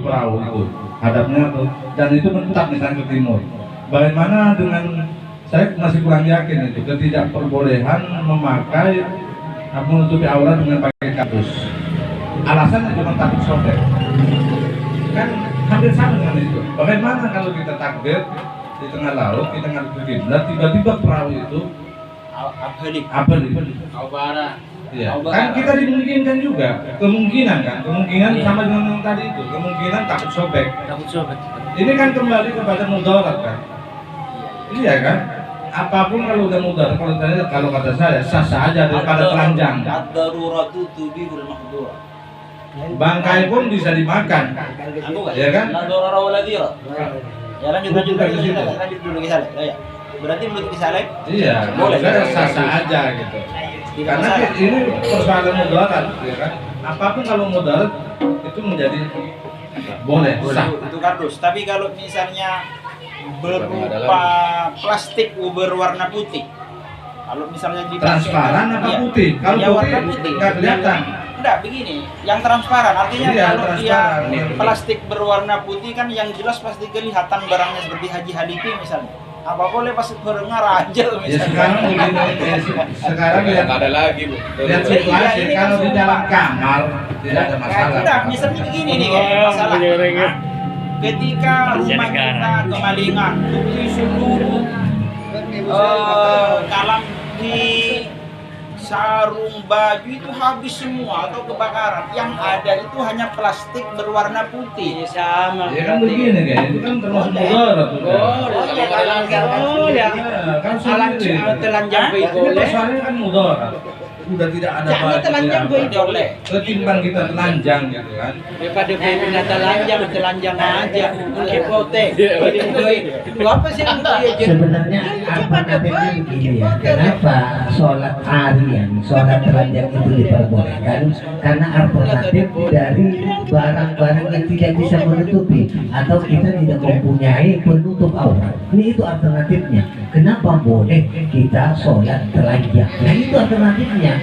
perahu itu hadapnya tuh, dan itu menetap misalnya ke timur. Bagaimana dengan, saya masih kurang yakin itu ketidakperbolehan memakai menutupi aurat dengan pakai kakus. Alasannya cuma takut sobek. Kan hampir sama dengan itu. Bagaimana kalau kita takbir di tengah laut, kita ngadep ke kiblat, tiba-tiba perahu itu abalik. Iya. Kan kita dimungkinkan juga, kemungkinan sama dengan yang tadi itu, kemungkinan takut sobek. Ini kan kembali kepada mudarat kan. Iya kan? Apapun kalau udah mudarat, kalau kata saya sah-sah aja daripada telanjang. Ad-daruratu tubihul mahdura. Bangkai pun bisa dimakan. Ya kan? La darara wala dira. Ya lanjut dulu kisah. Ya. Berarti menurut kisah lain? Iya, boleh sah-sah aja gitu. Karena ini persoalan mudarat, ya kan? Apapun kalau mudarat itu menjadi boleh sah. Itu kardus. Tapi kalau misalnya berupa plastik berwarna putih, kalau misalnya di transparan apa putih? Kalau ya, warna putih nggak kelihatan. Enggak, begini, yang transparan artinya iya, kalau transparan. dia plastik berwarna putih kan yang jelas pasti kelihatan barangnya seperti Haji Hadipi misalnya. Apa boleh pas berdengar aja misalnya. Ya sekarang sekarang lihat ada lagi, Bu. lihat situasi kalau di dalam kamar tidak ada masalah. Tidak, misalnya begini nih masalah. Ketika rumah kita kemalingan, tutupi seluruh kalam di sarung baju itu habis semua atau kebakaran, yang ada itu hanya plastik berwarna putih. Sama. Ya kan begini kan, itu kan termasuk mudarat tuh. Kan telanjang boleh. Persoalannya kan mudarat. Udah tidak ada Jangan telanjang boleh. Ketimbang kita telanjang gitu kan. Daripada bebina telanjang aja. Kepote. Itu apa sih yang Sebenarnya alternatifnya begini ya, kenapa sholat harian, sholat telanjang itu diperbolehkan? Karena alternatif dari barang-barang yang tidak bisa menutupi atau kita tidak mempunyai penutup aurat. Ini itu alternatifnya. Kenapa boleh kita sholat telanjang? Nah itu alternatifnya.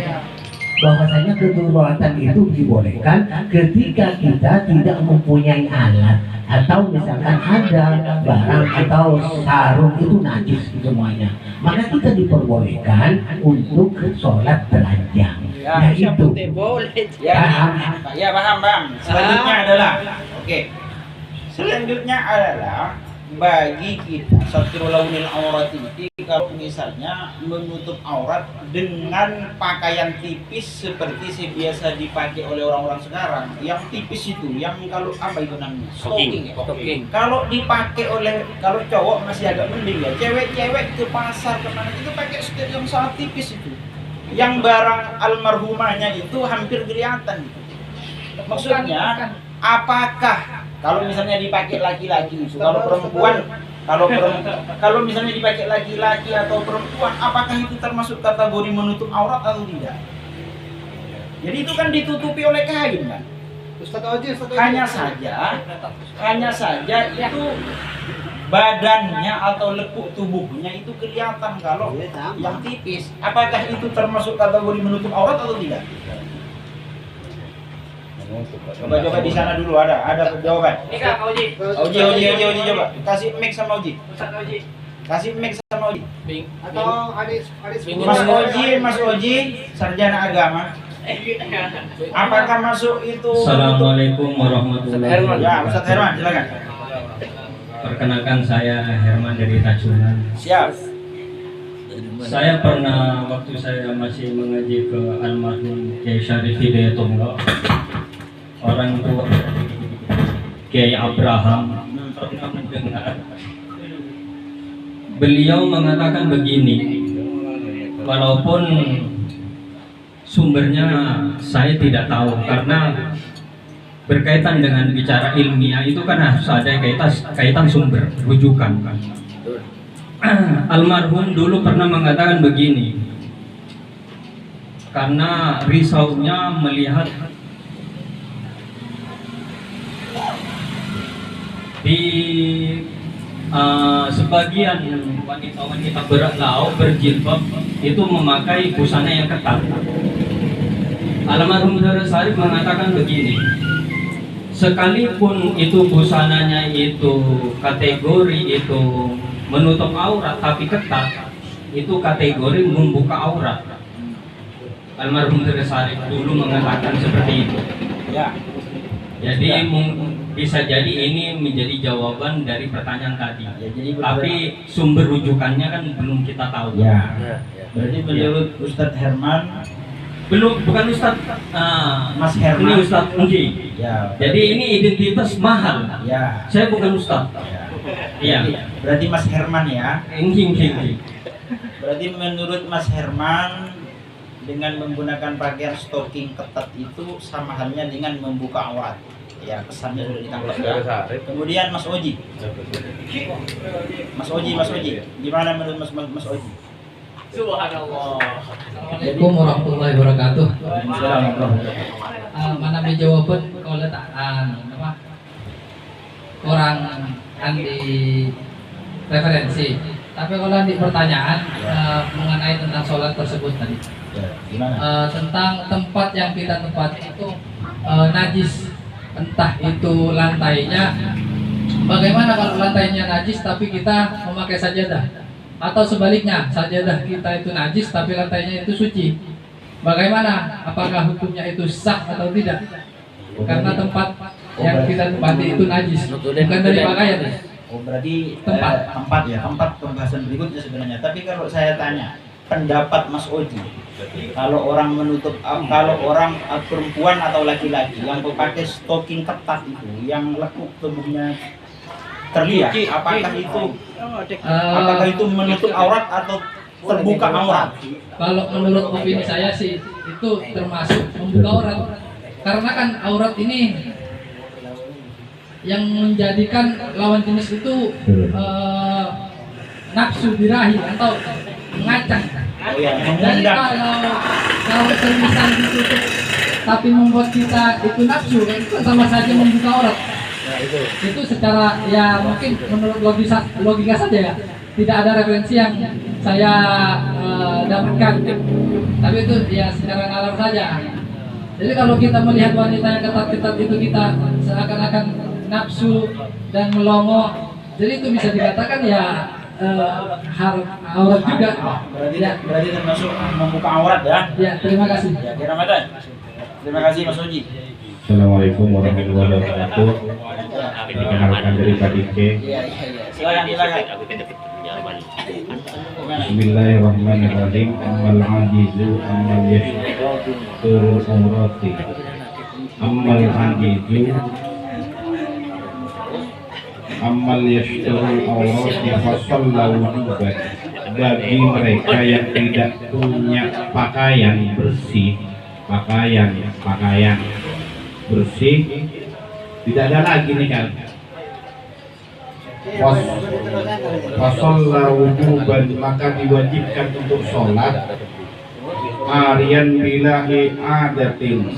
Bahwasanya kedaruratan itu dibolehkan ketika kita tidak mempunyai alat atau misalkan ada barang atau sarung itu najis semuanya, maka kita diperbolehkan untuk sholat telanjang. Nah itu paham. Selanjutnya adalah selanjutnya adalah bagi kita satrul launil aurat ini, kalau misalnya menutup aurat dengan pakaian tipis seperti biasa dipakai oleh orang-orang sekarang, yang tipis itu, yang kalau apa itu namanya? Stocking. Kalau dipakai oleh, kalau cowok masih agak mending ya, cewek-cewek ke pasar kemana itu pakai skirt yang sangat tipis itu, yang barang almarhumahnya itu hampir kelihatan gitu. Maksudnya apakah kalau misalnya dipakai laki-laki itu, kalau perempuan, kalau misalnya dipakai laki-laki atau perempuan, apakah itu termasuk kategori menutup aurat atau tidak? Jadi itu kan ditutupi oleh kain kan? Hanya saja itu badannya atau lekuk tubuhnya itu kelihatan kalau yang tipis. Apakah itu termasuk kategori menutup aurat atau tidak? Coba di sana dulu ada jawaban. Ini Kak Oji. Oji coba. Kasih mic sama Oji. Kasih mic sama Oji. Atau Mas Oji, sarjana agama. Apakah masuk itu? Assalamualaikum warahmatullahi wabarakatuh. Ya, Ustaz Herman, silakan. Perkenalkan saya Herman dari Racungan. Siap. Saya pernah waktu saya masih mengaji ke almarhum Kiai Syarif Hidayatullah, orang tua Kiai Abraham, pernah mendengar beliau mengatakan begini, walaupun sumbernya saya tidak tahu karena berkaitan dengan bicara ilmiah itu kan harus ada kaitan sumber rujukan kan. Almarhum dulu pernah mengatakan begini, karena risaunya melihat di sebagian wanita berlauk berjilbab itu memakai busana yang ketat. Almarhum Saudara Syarif mengatakan begini, sekalipun itu busananya itu kategori itu menutup aurat tapi ketat, itu kategori membuka aurat. Almarhum Tresari dulu mengatakan seperti itu. Ya. Jadi bisa jadi ini menjadi jawaban dari pertanyaan tadi. Ya, jadi tapi sumber rujukannya kan belum kita tahu. Ya. Berarti menurut Ustadz Herman, Bukan Ustadz Mas Herman. Ini Ustadz Engki. Ya. Jadi ini identitas mahal. Ya. Saya bukan Ustadz. Ya. Iya. Berarti Mas Herman ya. Engki. Berarti menurut Mas Herman, dengan menggunakan pakaian stocking ketat itu sama halnya dengan membuka aurat. Ya, pesannya sudah ditangkap ya. Kemudian Mas Oji. Mas Oji, gimana menurut Mas Oji? Subhanallah. Assalamualaikum warahmatullahi wabarakatuh. Waalaikumsalam. Mana jawaban kalau tak apa orang di referensi. Tapi kalau di pertanyaan mengenai tentang sholat tersebut tadi, Ya, gimana? tentang tempat yang kita tempati itu najis, entah itu lantainya. Bagaimana kalau lantainya najis tapi kita memakai sajadah? Atau sebaliknya, sajadah kita itu najis tapi lantainya itu suci. Bagaimana? Apakah hukumnya itu sah atau tidak? Karena tempat yang kita tempati itu najis, bukan dari pakaian. Oh, berarti Tempat. tempat pembahasan berikutnya sebenarnya. Tapi kalau saya tanya pendapat Mas Oji, kalau orang kalau orang perempuan atau laki-laki yang pakai stocking ketat itu, yang lekuk tubuhnya terlihat, apakah itu menutup aurat atau terbuka aurat? Kalau menurut opini saya sih itu termasuk membuka aurat. Karena kan aurat ini yang menjadikan lawan jenis itu nafsu birahi atau mengacang. Oh ya, Jadi kalau semisal ditutup tapi membuat kita itu nafsu, itu sama saja membuka aurat. Itu secara ya mungkin menurut logika saja ya. Tidak ada referensi yang saya dapatkan. Tapi itu ya secara nalar saja. Jadi kalau kita melihat wanita yang ketat-ketat itu kita seakan-akan nafsu dan melongo, jadi itu bisa dikatakan ya aurat juga. Berarti termasuk membuka aurat ya. Ya, terima kasih. Ya, kira Ramadan. Terima kasih Mas Oji. Assalamualaikum warahmatullahi wabarakatuh. Dikenalkan dari Pak Dike. Iya. Silakan. Bismillahirrahmanirrahim. Ammal ajizu ammal yashturul umrati. Ammal ajizu ammal yashturul awrati fasallahu wujuban. Bagi mereka yang tidak punya pakaian bersih, pakaian bersih, tidak ada lagi nih kan. Wasallahu wujuban, maka diwajibkan untuk sholat harian bila i'adatin,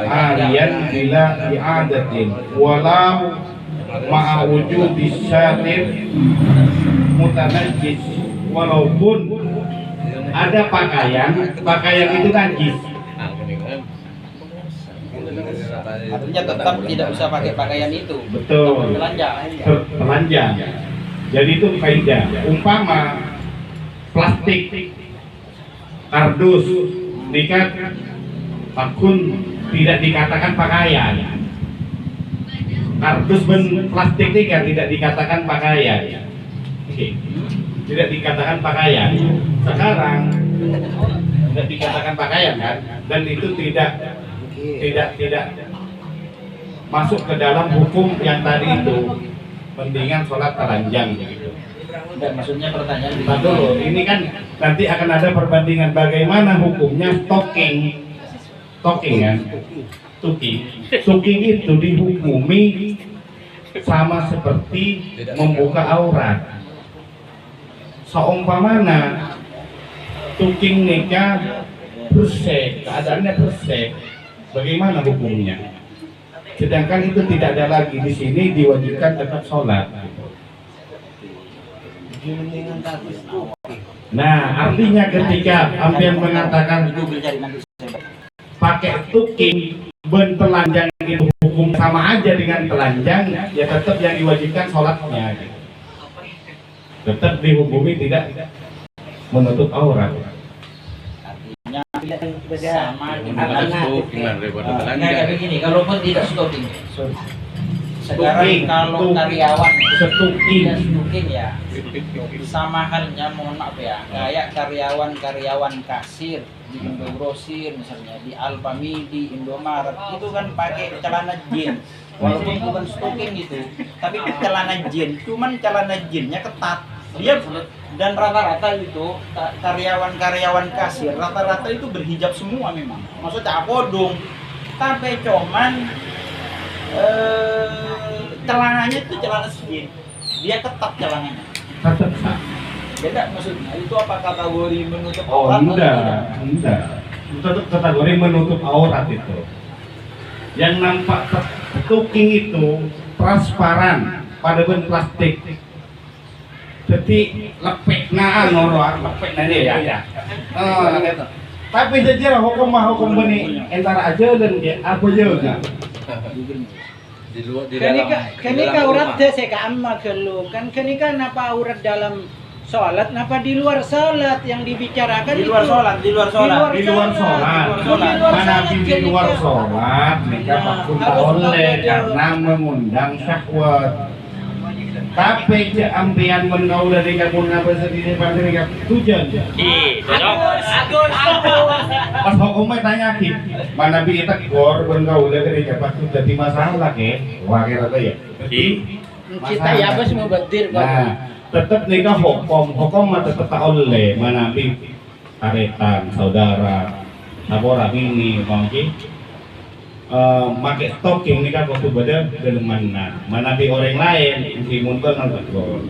harian bila i'adatin, walau ma'a wujudi syatir mutanajjis, walaupun ada pakaian itu najis. Artinya tetap tidak usah pakai pakaian itu. Betul. Telanjang. Jadi itu kaidah. Umpama plastik, kardus, nikat, takun tidak dikatakan pakaian. Kardus ben plastik nikat tidak dikatakan pakaian. Tidak dikatakan pakaian. Sekarang tidak dikatakan pakaian kan? Dan itu tidak masuk ke dalam hukum yang tadi itu. Mendingan sholat telanjang gitu. Dan maksudnya pertanyaan Dulu, ini kan nanti akan ada perbandingan bagaimana hukumnya stocking kan? Stocking itu dihukumi sama seperti membuka aurat. Seumpamana stocking nikah bersih, keadaannya bersih, bagaimana hukumnya? Sedangkan itu tidak ada lagi di sini, diwajibkan tetap sholat. Nah, artinya ketika hampir mengatakan pakai tuking telanjang itu hukum sama aja dengan telanjang, ya tetap yang diwajibkan sholatnya gitu. Tetap dihukumi tidak menutup aurat. Artinya sama dengan Nggak begini, kalaupun tidak stalking. sekarang kalau karyawan Stalking. ya stalking ya sama halnya, mohon maaf ya, kayak karyawan kasir di Indogrosir misalnya, di Alfamidi, di Indomaret itu kan pakai celana jeans, walaupun bukan stalking gitu, tapi celana jeans, cuman celana jeansnya ketat dia, dan rata-rata itu karyawan kasir rata-rata itu berhijab semua memang, maksudnya bodong, tapi cuman celananya itu celana jeans, dia ketat celananya. Beda maksudnya, itu apa kategori menutup aurat? Oh enggak. Itu kategori menutup aurat itu. Yang nampak stalking itu transparan pada bentuk plastik. Jadi lepek lepek ya. Oh, gitu. Tapi saja hukum beni antara aja dan apa juga. Kenika aurat deh saya keamma kelu kan kenika napa aurat dalam sholat, napa di luar sholat yang dibicarakan Di luar itu. sholat. Di luar sholat. Mana di luar sholat mereka fakultas oleh karena mengundang syahwat. Tapi ambian mengau dari kampung apa sendiri pada mereka tujuan. Pas hukumnya tanya ki, mana bi tegur mengau dari kampung jadi masalah ke, wakil apa ya? Kita ya bos mau betir Nah, tetap nikah hukum mah tetap tak oleh mana bi karetan saudara, sabora ini mungkin. Pakai stalking ini kan waktu beda dengan mana di orang lain di muncul kan betul.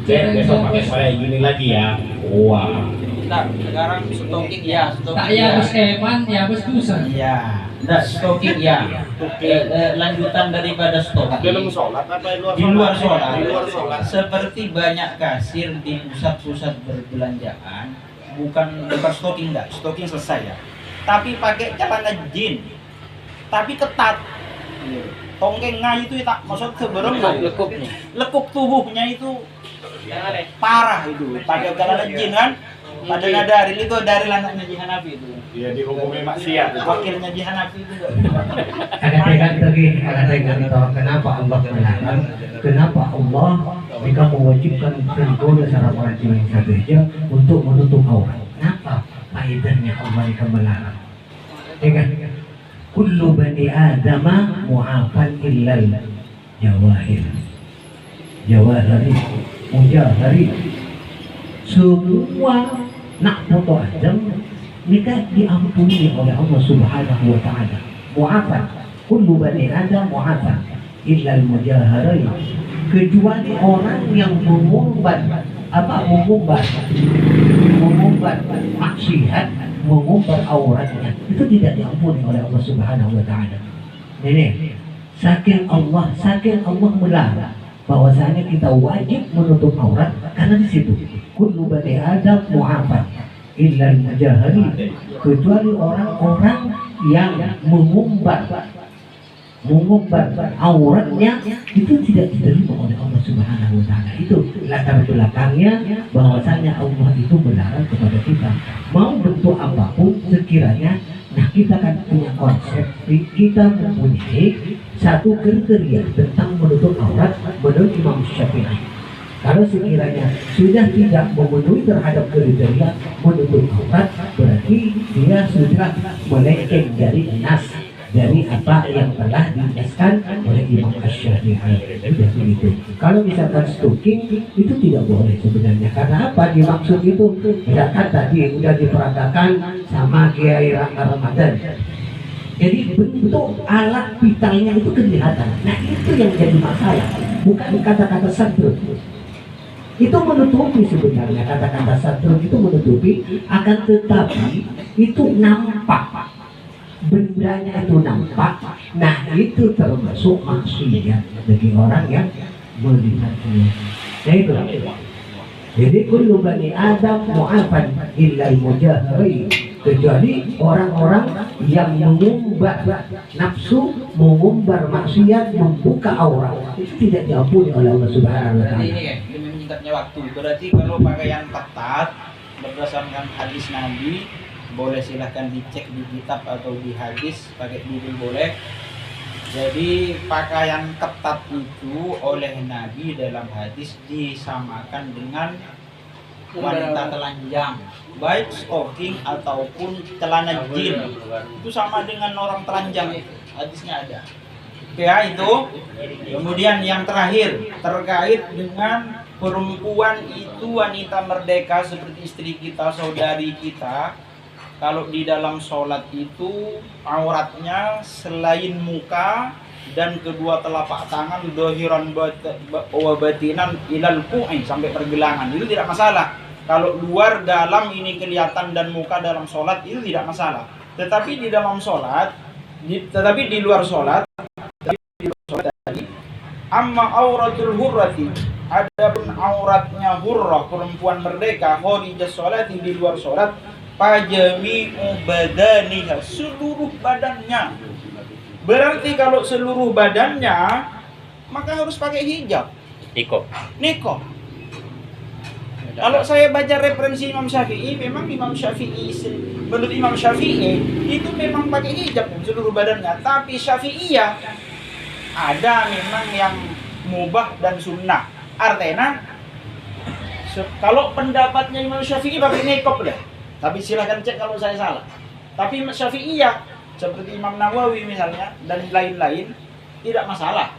Besok pakai saya gini lagi ya. Wah. Nah, sekarang stalking ya, Tak ya bos eman, ya bos dosa. Iya, nah, stalking ya. Lanjutan daripada stalking. Dalam sholat apa Di luar sholat. Di luar sholat. Seperti banyak kasir di pusat-pusat perbelanjaan, bukan stalking enggak, stalking selesai ya. Tapi pakai celana jeans. Tapi ketat. Tongkengnya itu tak maksud seberang lekuk tubuhnya itu parah itu. Pakai celana jeans kan. Padahal dari itu dari anaknya Ji Hanafi itu. Iya dihukumi maksiat. Wakilnya Ji Hanafi itu. Ada tegan itu kenapa Allah melarang? Kenapa Allah jika mewajibkan tentu secara wajib yang satu saja untuk menutup aurat? Kenapa faedahnya Allah jika melarang? Tegan. Kullu bani adama mu'afan illal jawahir. Jawahari, mujahari. Semua nak foto Adam mereka diampuni oleh Allah Subhanahu wa taala. Mu'afan. Kullu bani adam mu'afan illal mujahari. Kecuali orang yang mengumbar maksiat, mengumbar auratnya, itu tidak diampuni oleh Allah Subhanahu wa taala. Ini saking Allah melarang bahwasanya kita wajib menutup aurat karena di situ kullu bani adam mu'afan illa al-mujahiri, kecuali orang-orang yang mengumbar auratnya itu tidak diterima oleh Allah Subhanahu wa taala. Itu latar belakangnya bahwasanya Allah itu melarang kepada kita mau bentuk apapun sekiranya. Nah, kita kan punya konsep, kita mempunyai satu kriteria tentang menutup aurat menurut Imam Syafi'i. Kalau sekiranya sudah tidak memenuhi terhadap kriteria menutup aurat, berarti dia sudah melenceng dari nas, dari apa yang telah dijelaskan oleh Imam Asy-Syafi'i. Sudah begitu. Kalau misalkan stalking itu tidak boleh sebenarnya. Karena apa dimaksud itu? Misalkan tadi sudah diperagakan sama Kiai Rangga Ramadan. Jadi bentuk alat vitalnya itu kelihatan. Nah itu yang jadi masalah. Bukan kata-kata satru. Itu menutupi sebenarnya, kata-kata satru itu menutupi, akan tetapi itu nampak. Bendanya itu nampak. Nah itu termasuk maksiat bagi orang yang melihatnya. Nah itu. Jadi kullu bani adam mu'afan illa al-mujahiri. kecuali orang-orang yang mengumbar nafsu, mengumbar maksiat, membuka aurat, itu tidak diampuni oleh Allah Subhanahu wa Berarti taala. ini kan demi menyingkatnya waktu. Berarti kalau pakaian ketat berdasarkan hadis Nabi, boleh silahkan dicek di kitab atau di hadis, pakai Google boleh. Jadi pakaian ketat itu oleh Nabi dalam hadis disamakan dengan wanita telanjang, baik stocking ataupun celana jin, itu sama dengan orang telanjang, itu hadisnya ada. Oke ya, itu. Kemudian yang terakhir terkait dengan perempuan itu wanita merdeka seperti istri kita, saudari kita. Kalau di dalam sholat itu auratnya selain muka dan kedua telapak tangan dohiran wa batinan ilal ku'i sampai pergelangan itu tidak masalah. Kalau luar dalam ini kelihatan dan muka dalam sholat itu tidak masalah. Tetapi di dalam sholat, tetapi di luar sholat, tadi, amma auratul hurrati, adapun auratnya hurrah perempuan merdeka kharijah sholati di luar sholat, pajami'u badaniha, seluruh badannya. Berarti kalau seluruh badannya maka harus pakai hijab, niqab. Kalau saya baca referensi Imam Syafi'i, memang Imam Syafi'i menurut Imam Syafi'i itu memang pakai hijab seluruh badannya. Tapi Syafi'iyah ada memang yang mubah dan sunnah. Artinya kalau pendapatnya Imam Syafi'i pakai niqab deh. Tapi silahkan cek kalau saya salah. Tapi Syafi'iyah seperti Imam Nawawi misalnya dan lain-lain tidak masalah.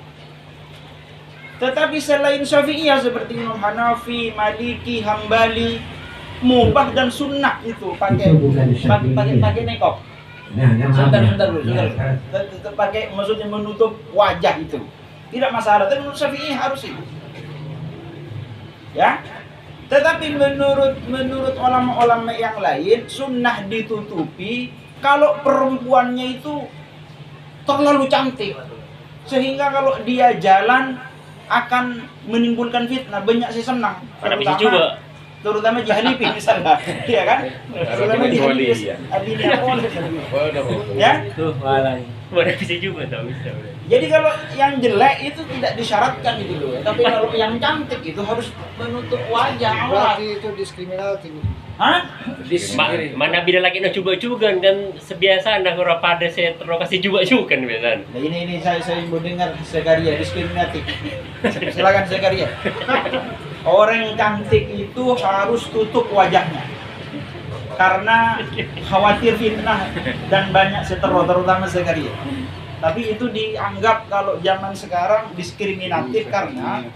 Tetapi selain Syafi'iyah seperti Imam Hanafi, Maliki, Hambali, mubah dan sunnah itu pakai niqab. Sebentar dulu. Pakai maksudnya menutup wajah itu tidak masalah. Tapi menurut Syafi'i harus itu. Ya. Tetapi menurut ulama-ulama yang lain sunnah ditutupi kalau perempuannya itu terlalu cantik sehingga kalau dia jalan akan menimbulkan fitnah, banyak sih senang. Terutama Jahanipin misalnya, iya kan? Terutama Jahanipin, adiknya ya. Tuh malah, boleh bisa juga tak bisa. Jadi kalau yang jelek itu tidak disyaratkan gitu loh. Tapi kalau yang cantik itu harus menutup wajah aurat. Berarti itu diskriminatif. Hah? Mana bila lagi nak cuba juga kan sebiasa nak orang pada saya terlokasi juga kan biasa. Nah, ini saya mendengar Zakaria diskriminatif. Silakan Zakaria. Orang cantik itu harus tutup wajahnya karena khawatir fitnah dan banyak seteror, terutama Zakaria. Tapi itu dianggap kalau zaman sekarang diskriminatif karena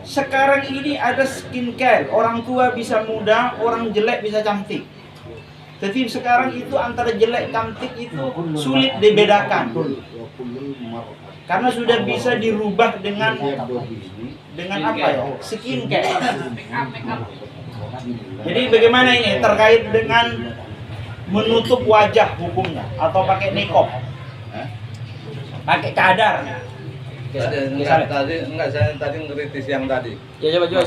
sekarang ini ada skincare, orang tua bisa muda, orang jelek bisa cantik. Jadi sekarang itu antara jelek cantik itu sulit dibedakan karena sudah bisa dirubah dengan apa ya? Skincare. Jadi bagaimana ini terkait dengan menutup wajah hukumnya atau pakai niqab? Pakai cadar. Saya tadi ngeritis yang tadi. Ya coba